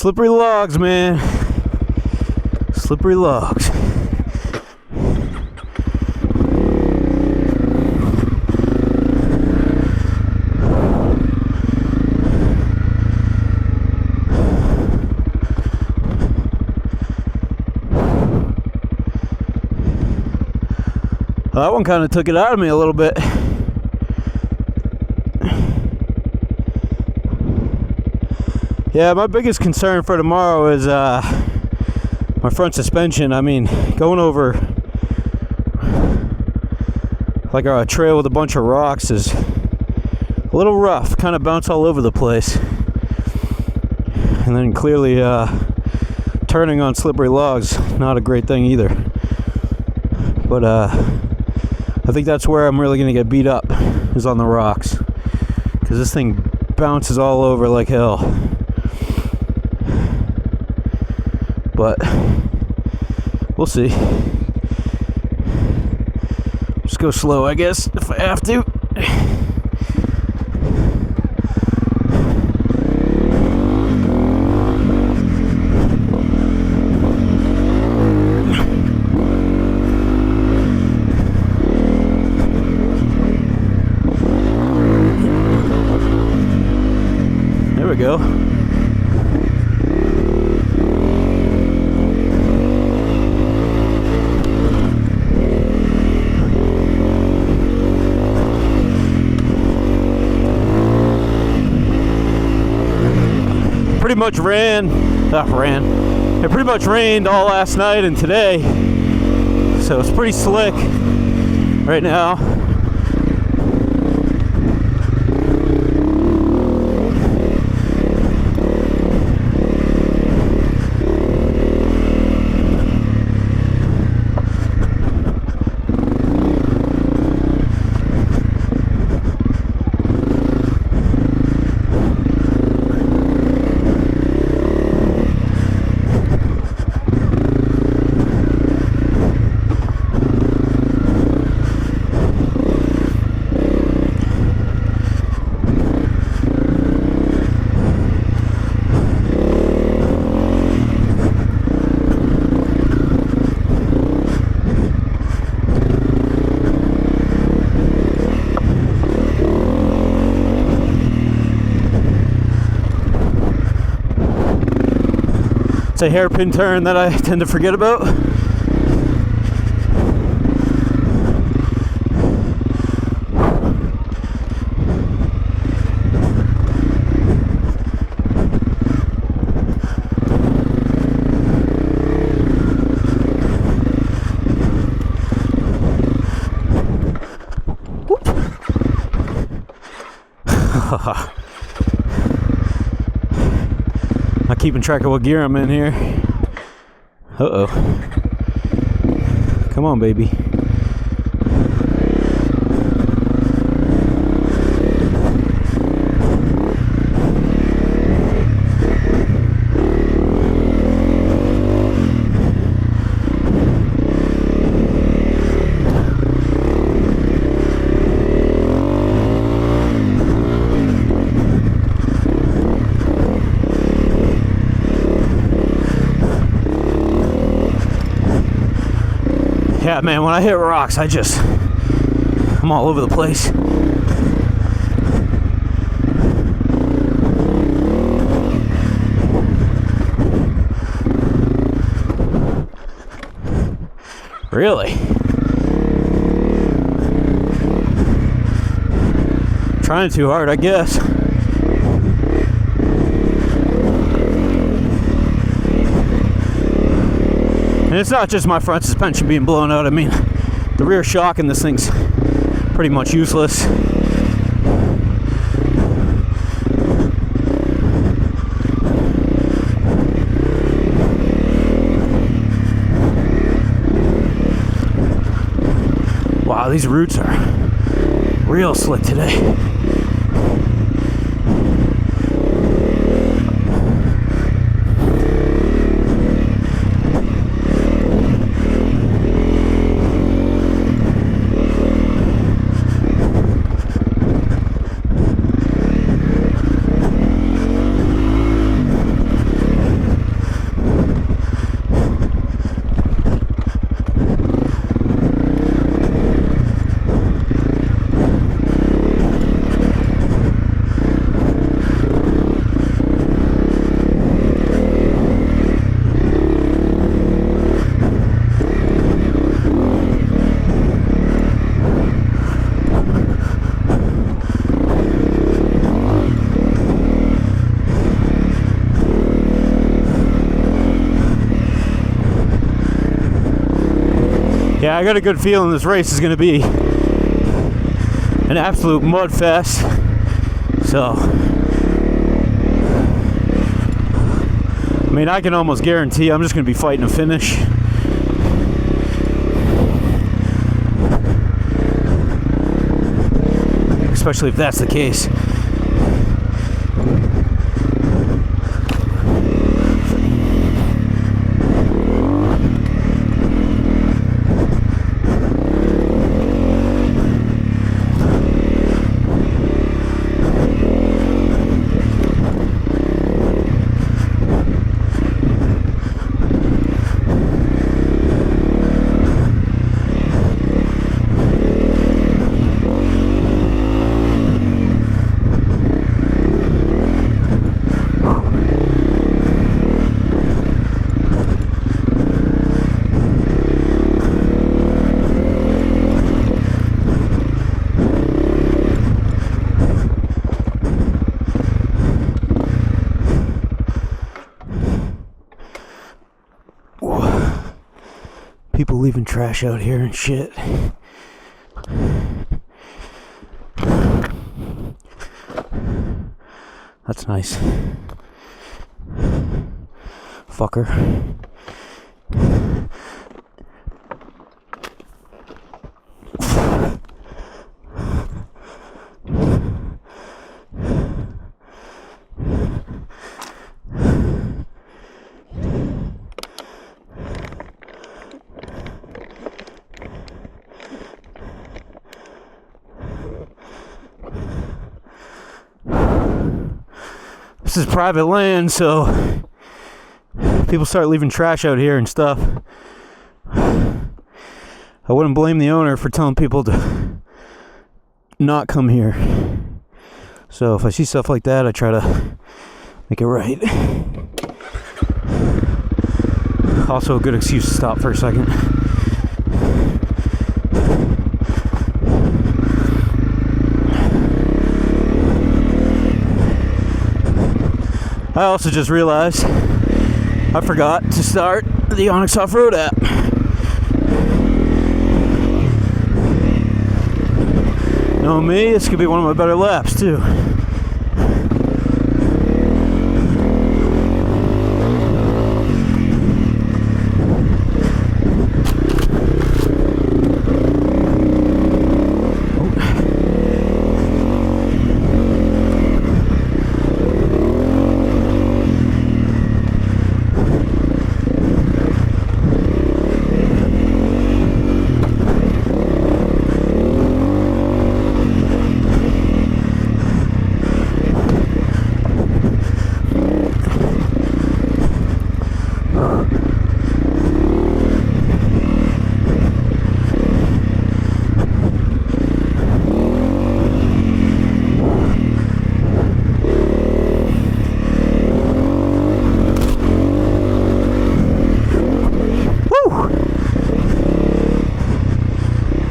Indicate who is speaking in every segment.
Speaker 1: Slippery logs, man. Slippery logs. Well, that one kind of took it out of me a little bit. Yeah, my biggest concern for tomorrow is my front suspension. I mean, going over like a trail with a bunch of rocks is a little rough, kind of bounce all over the place. And then clearly turning on slippery logs, not a great thing either. But I think that's where I'm really going to get beat up, is on the rocks. Because this thing bounces all over like hell. But we'll see. Just go slow, I guess, if I have to. There we go. Pretty much it pretty much rained all last night and today, so it's pretty slick right now. It's a hairpin turn that I tend to forget about. Not keeping track of what gear I'm in here. Uh-oh. Come on, baby. Yeah, man, when I hit rocks, I'm all over the place. Really? Trying too hard, I guess. And it's not just my front suspension being blown out. I mean, the rear shock in this thing's pretty much useless. Wow, these roots are real slick today. Yeah, I got a good feeling this race is going to be an absolute mud fest. So, I mean, I can almost guarantee I'm just going to be fighting a finish. Especially if that's the case. People leaving trash out here and shit. That's nice. Fucker. This is private land, so people start leaving trash out here and stuff. I wouldn't blame the owner for telling people to not come here. So if I see stuff like that, I try to make it right. Also a good excuse to stop for a second. I also just realized I forgot to start the Onyx Off-Road app. Knowing me, this could be one of my better laps too.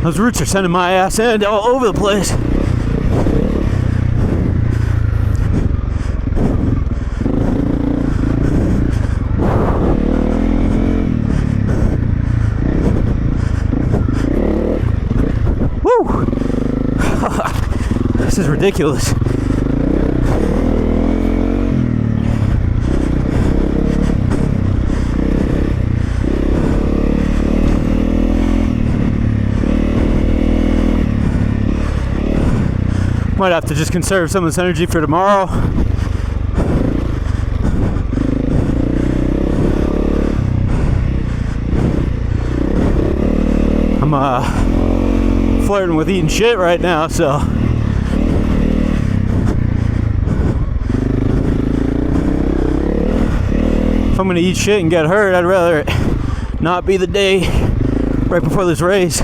Speaker 1: Those roots are sending my ass in all over the place. Woo! This is ridiculous. Might have to just conserve some of this energy for tomorrow. I'm flirting with eating shit right now, so if I'm gonna eat shit and get hurt, I'd rather it not be the day right before this race.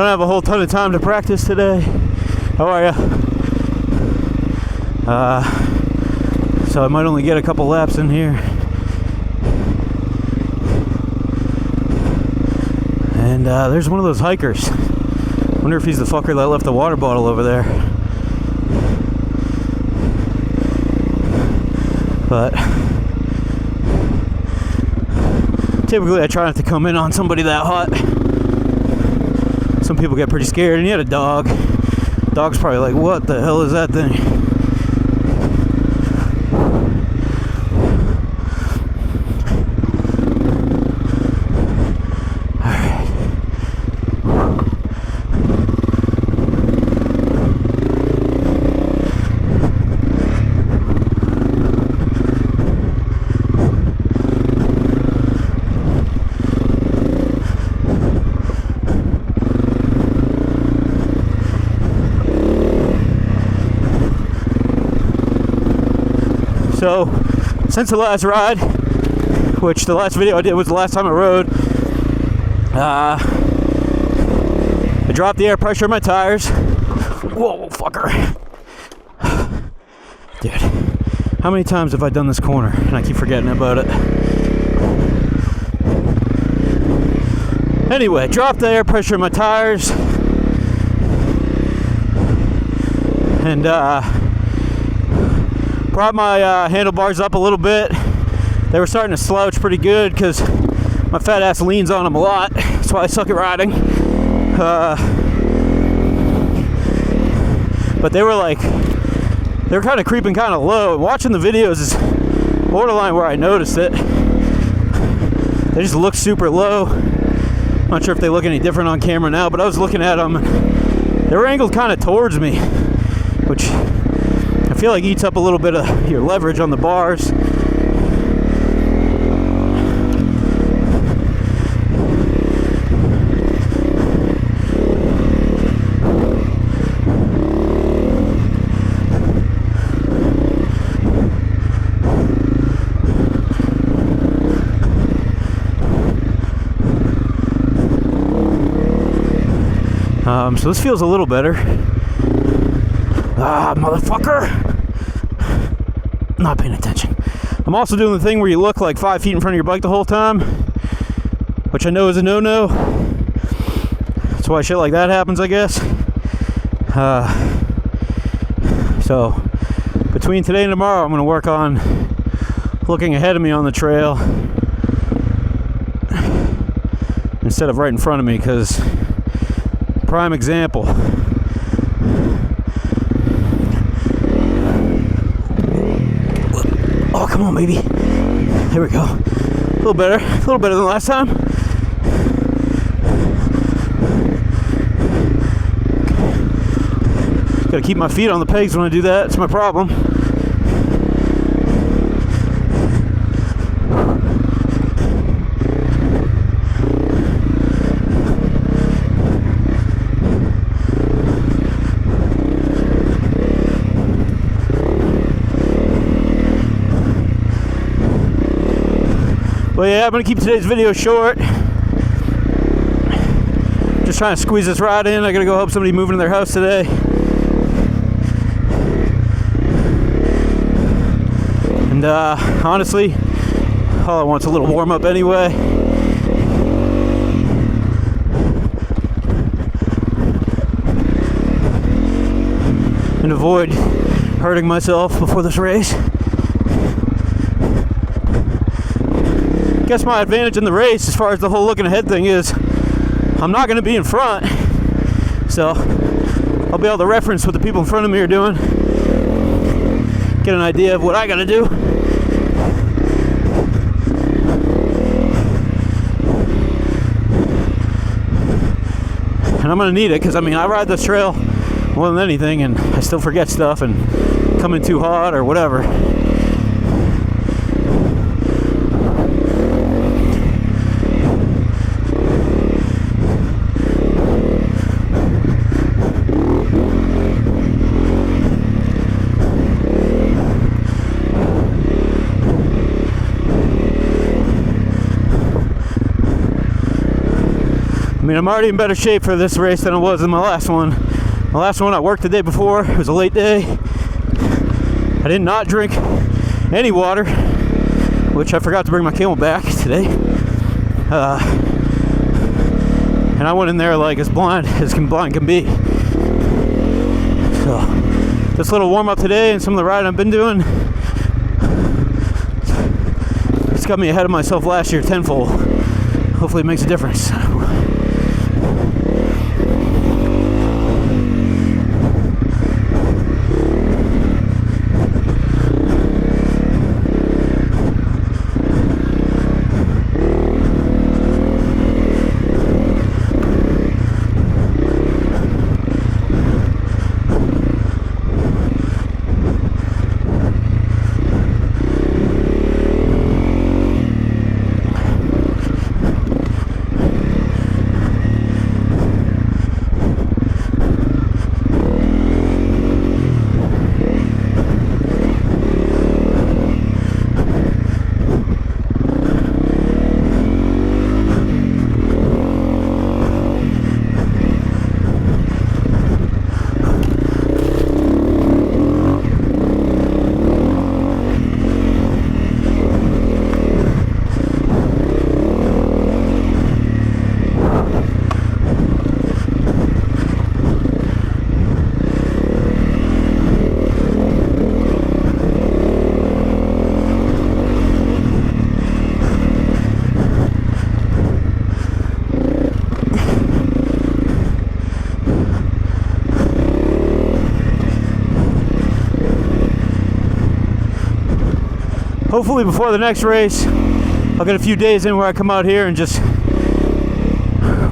Speaker 1: don't have a whole ton of time to practice today. How are ya? So I might only get a couple laps in here. And there's one of those hikers. Wonder if he's the fucker that left the water bottle over there. But typically I try not to come in on somebody that hot. Some people get pretty scared, and he had a dog. Dog's probably like, what the hell is that thing? So, since the last ride, which the last video I did was the last time I rode, I dropped the air pressure in my tires. Whoa, fucker. Dude, how many times have I done this corner and I keep forgetting about it? Anyway, dropped the air pressure in my tires. And, brought my handlebars up a little bit. They were starting to slouch pretty good because my fat ass leans on them a lot. That's why I suck at riding. But they were kind of creeping kind of low. Watching the videos is borderline where I noticed it. They just look super low. Not sure if they look any different on camera now, but I was looking at them. They were angled kind of towards me, which I feel like eats up a little bit of your leverage on the bars. So this feels a little better. Ah, motherfucker! Not paying attention. I'm also doing the thing where you look like 5 feet in front of your bike the whole time, which I know is a no-no. That's why shit like that happens, I guess. So between today and tomorrow, I'm going to work on looking ahead of me on the trail instead of right in front of me, because prime example. Oh, come on, baby. There we go. A little better than last time. Gotta keep my feet on the pegs when I do that. It's my problem. Well, yeah, I'm going to keep today's video short. Just trying to squeeze this ride in. I got to go help somebody move into their house today. And honestly, all I want is a little warm up anyway. And avoid hurting myself before this race. I guess my advantage in the race as far as the whole looking ahead thing is I'm not going to be in front, so I'll be able to reference what the people in front of me are doing, get an idea of what I got to do. And I'm going to need it because, I mean, I ride this trail more than anything and I still forget stuff and come in too hot or whatever. I mean, I'm already in better shape for this race than I was in my last one. My last one I worked the day before. It was a late day. I did not drink any water, which I forgot to bring my Camelback today. And I went in there like as blind can be. So this little warm up today and some of the riding I've been doing, it's got me ahead of myself last year tenfold. Hopefully it makes a difference. Hopefully before the next race, I'll get a few days in where I come out here and just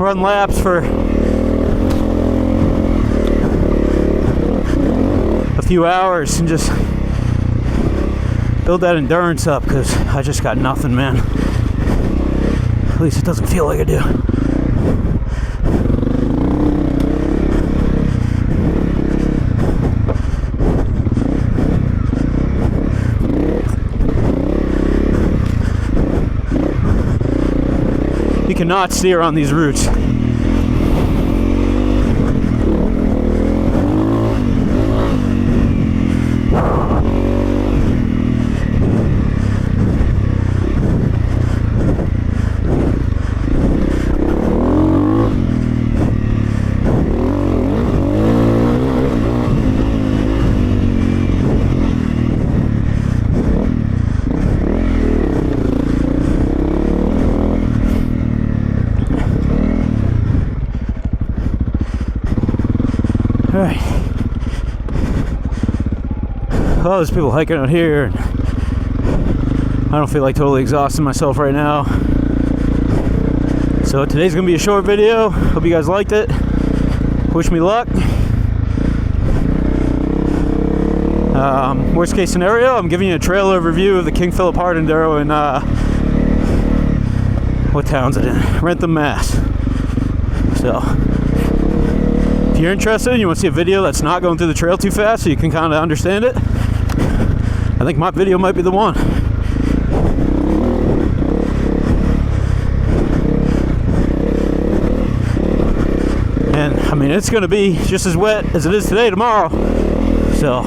Speaker 1: run laps for a few hours and just build that endurance up, because I just got nothing, man. At least it doesn't feel like I do. You cannot steer on these routes. Alright. Well, there's people hiking out here, and I don't feel like totally exhausting myself right now. So today's gonna be a short video. Hope you guys liked it. Wish me luck. Worst case scenario, I'm giving you a trail overview of the King Phillip Enduro in what town's it in? Rentham, Mass. So if you're interested and you want to see a video that's not going through the trail too fast so you can kind of understand it, I think my video might be the one. And I mean, it's going to be just as wet as it is today tomorrow, so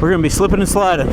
Speaker 1: we're going to be slipping and sliding.